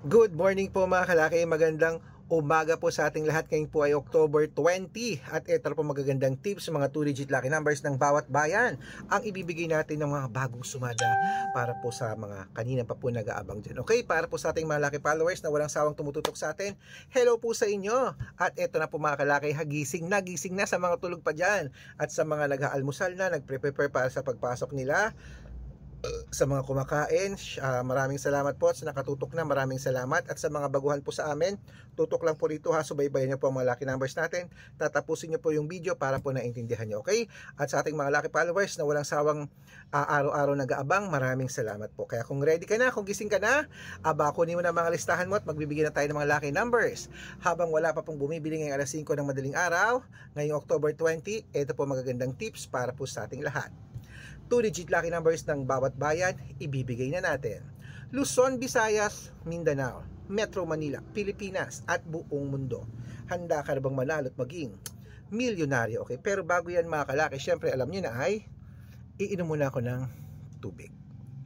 Good morning po mga kalaki, magandang umaga po sa ating lahat. Ngayon po ay October 20 at ito po magagandang tips, mga 2-digit lucky numbers ng bawat bayan ang ibibigay natin ng mga bagong sumada para po sa mga kanina pa po nag-aabang dyan. Okay, para po sa ating mga lucky followers na walang sawang tumututok sa atin, hello po sa inyo. At ito na po mga kalaki, gising na sa mga tulog pa dyan at sa mga nag-aalmusal na, nagpre-prepare para sa pagpasok nila. Sa mga kumakain, maraming salamat po. Sa nakatutok na, maraming salamat. At sa mga baguhan po sa amin, tutok lang po rito ha, subaybayan nyo po ang mga lucky numbers natin. Tatapusin nyo po yung video para po naintindihan nyo, okay? At sa ating mga lucky followers na walang sawang araw-araw nag-aabang, maraming salamat po. Kaya kung ready ka na, kung gising ka na, kunin mo na mga listahan mo at magbibigay na tayo ng mga lucky numbers. Habang wala pa pong bumibili ngayong alas 5 ng madaling araw, ngayong October 20, ito po magagandang tips para po sa ating lahat. 2-digit lucky numbers ng bawat bayan, ibibigay na natin. Luzon, Visayas, Mindanao, Metro Manila, Pilipinas at buong mundo. Handa ka na bang manalo at maging milyonaryo? Okay? Pero bago yan mga kalaki, syempre alam nyo na ay iinom muna ako ng tubig.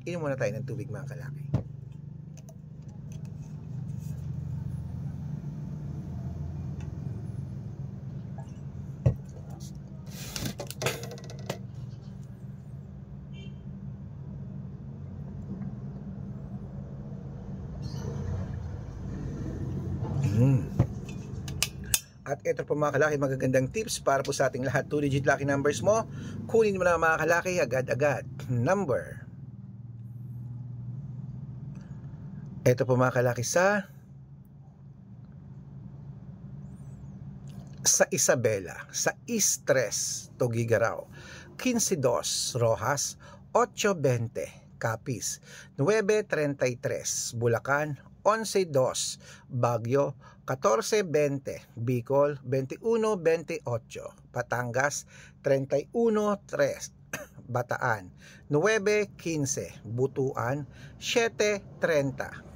Inom muna tayo ng tubig mga kalaki. At ito po mga kalaki, magagandang tips para po sa ating lahat. 2-digit lucky numbers mo, kunin mo na mga kalaki agad-agad. Number. Ito po mga kalaki sa Isabela, sa Istres, Tugigaraw, 15-2, Rojas, 8-20, Capiz, 9-33, Bulacan, 11-2, Baguio, 14-20, Bicol, 21-28, Batangas, 31-3, Bataan, 9-15, Butuan, 7-30,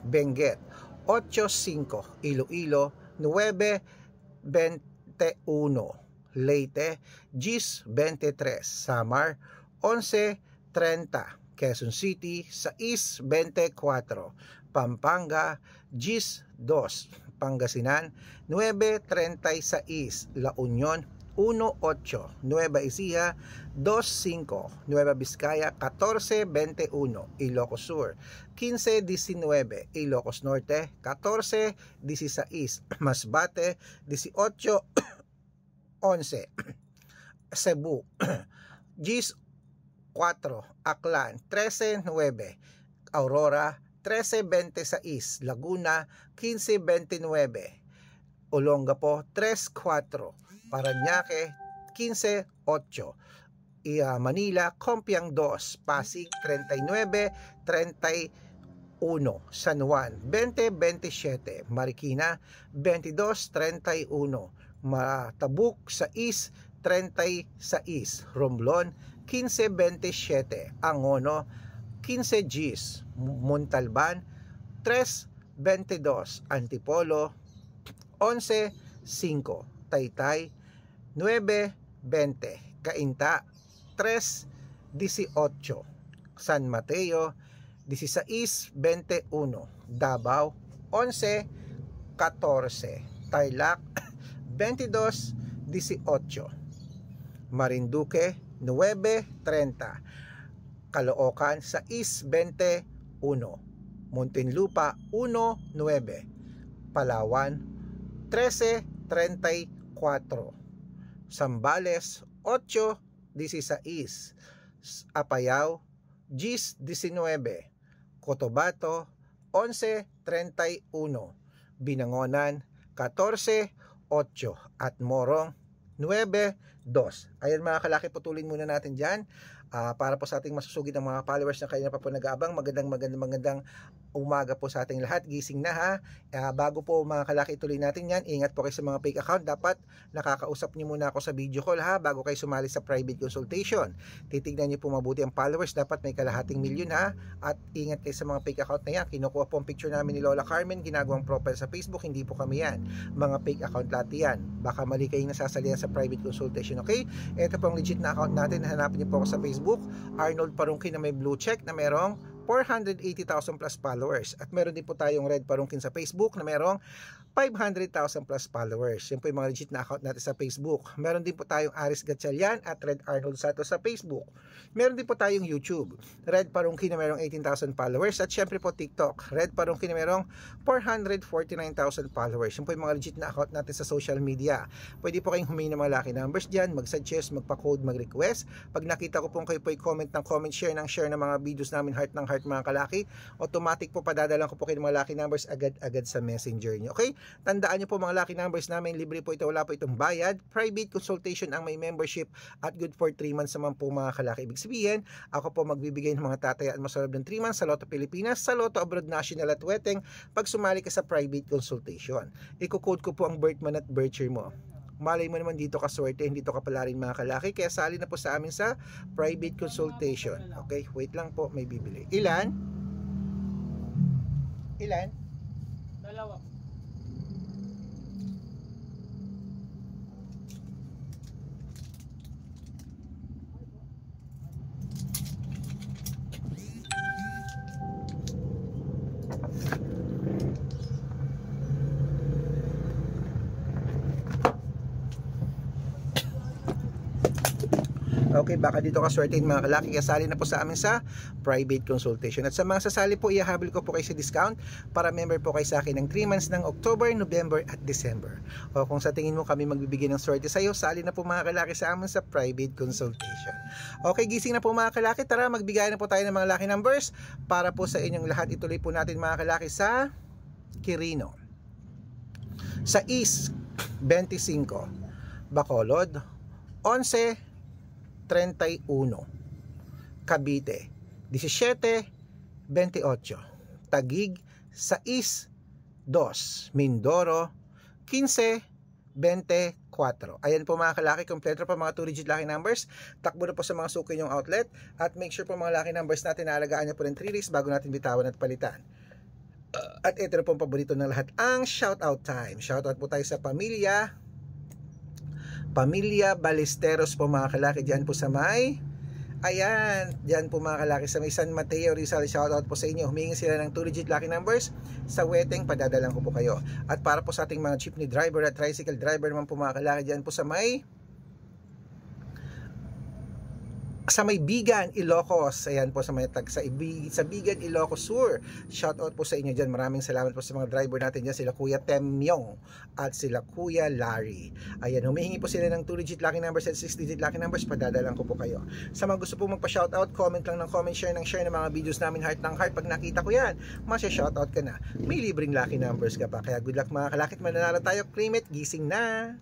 Benguet, 8-5, Iloilo, 9-21, Leyte, 10-23, Samar, 11-30, Quezon City, 6-24, Pampanga, 10-2, Pangasinan, 9-36, La Union, 1-8, Nueva Ecija, 2-5, Nueva Vizcaya, 14-21, Ilocos Sur, 15-19, Ilocos Norte, 14-16, Masbate, 18-11, Cebu, 10-4, Aklan, 13-9, Aurora, 13-26, Laguna, 15-29, Olongapo, 3-4, Parañaque, 15-8, Manila, Compiang 2, Pasig, 39-31, San Juan, 20-27, Marikina, 22-31, Tabuk, 6-36, Romblon, 15-27, Angono, 15 Gs, Montalban, 3-22, Antipolo, 11-5, Taytay, 9-20, Cainta, 3-18, San Mateo, 16-21, Davao, 11-14, Tarlac, 22-18, Marinduque, 9-30, Caloocan, 6-21, Muntinlupa, 1-9, Palawan, 13-34, Zambales, 8-16, Apayao, 10-19, Cotabato, 11-31, Binangonan, 14-8 at Morong, 9-2. Ayan mga kalaki, putulin muna natin dyan para po sa ating masusugid ng mga followers na kayo na pa po nag-aabang. Magandang umaga po sa ating lahat. Gising na ha. Bago po mga kalaki ituloy natin yan, ingat po kayo sa mga fake account. Dapat nakakausap niyo muna ako sa video call ha, bago kayo sumali sa private consultation. Titignan niyo po mabuti ang followers. Dapat may kalahating milyon ha. At ingat kayo sa mga fake account na yan. Kinukuha po ang picture namin ni Lola Carmen, ginagawang profile sa Facebook. Hindi po kami yan. Mga fake account lahat yan. Baka mali kayong nasasalihan sa private consultation, okay? Ito po ang legit na account natin. Hanapin niyo po ako sa Facebook, Arnold Parungki na may blue check na merong 480,000 plus followers. At meron din po tayong Red Parungkin sa Facebook na merong 500,000 plus followers. Yan po yung mga legit na account natin sa Facebook. Meron din po tayong Aris Gatchalian at Red Arnold Santos sa Facebook. Meron din po tayong YouTube, Red Parungkin na merong 18,000 followers. At syempre po TikTok, Red Parungkin na merong 449,000 followers. Yan po yung mga legit na account natin sa social media. Pwede po kayong humingi ng mga lucky numbers dyan, mag-suggest, magpa-code, mag-request. Pag nakita ko pong kayo po i-comment ng comment, share ng mga videos namin, heart ng heart mga kalaki, automatic po padadalan ko po kayo ng mga lucky numbers agad-agad sa messenger nyo. Okay? Tandaan nyo po mga lucky numbers namin, libre po ito, wala po itong bayad. Private consultation ang may membership at good for 3 months naman po mga kalaki. Ibig sabihin, ako po magbibigay ng mga tatayaan mo sa loob ng 3 months sa Lotto Pilipinas, sa Lotto Abroad National at Weteng pag sumali ka sa private consultation. Iko-code ko po ang birth month at birth year mo. Malay mo naman dito ka swerte, dito ka pala rin mga kalaki, kaya sali na po sa amin sa private consultation. Okay, wait lang po, may bibili. Ilan? Dalawa. Okay, baka dito ka swertein mga kalaki, kasali na po sa amin sa private consultation. At sa mga sasali po, ihahabol ko po kayo sa discount para member po kayo sa akin ng 3 months ng October, November at December. O kung sa tingin mo kami magbibigay ng swerte sa iyo, sali na po mga kalaki sa amin sa private consultation. Okay, gising na po mga kalaki, tara magbigay na po tayo ng mga lucky numbers para po sa inyong lahat. Ituloy po natin mga kalaki sa Quirino, sa East 25, Bacolod 11, 31, Cavite 17, 28, Taguig 6, 2, Mindoro 15, 24. Ayan po mga kalaki, kompleto pa mga 2-digit lucky numbers. Takbo na po sa mga suki yung outlet at make sure po mga lucky numbers natin naalagaan nyo po ng 3 days bago natin bitawan at palitan. At ito na po ang paborito ng lahat, ang shoutout time. Shoutout po tayo sa Pamilya Ballesteros po mga kalaki, dyan po sa may, ayan, dyan po mga kalaki sa may San Mateo Rizal. Shoutout po sa inyo, humingi sila ng 2-digit lucky numbers sa Weteng, padadalan ko po kayo. At para po sa ating mga jeepney driver at tricycle driver naman po mga kalaki, dyan po sa may Bigan, Ilocos. Ayan po sa may sa Bigan, Ilocos Sur. Shoutout po sa inyo dyan. Maraming salamat po sa mga driver natin dyan. Sila Kuya Temyong at sila Kuya Larry. Ayan, humihingi po sila ng 2-digit lucky numbers at 6-digit lucky numbers. Padadalang ko po kayo. Sa mga gusto po magpa-shoutout, comment lang ng comment, share ng mga videos namin, heart ng heart. Pag nakita ko yan, masya-shoutout ka na. May libreng lucky numbers ka pa. Kaya good luck mga kalakit, mananalo tayo. Claim it, gising na!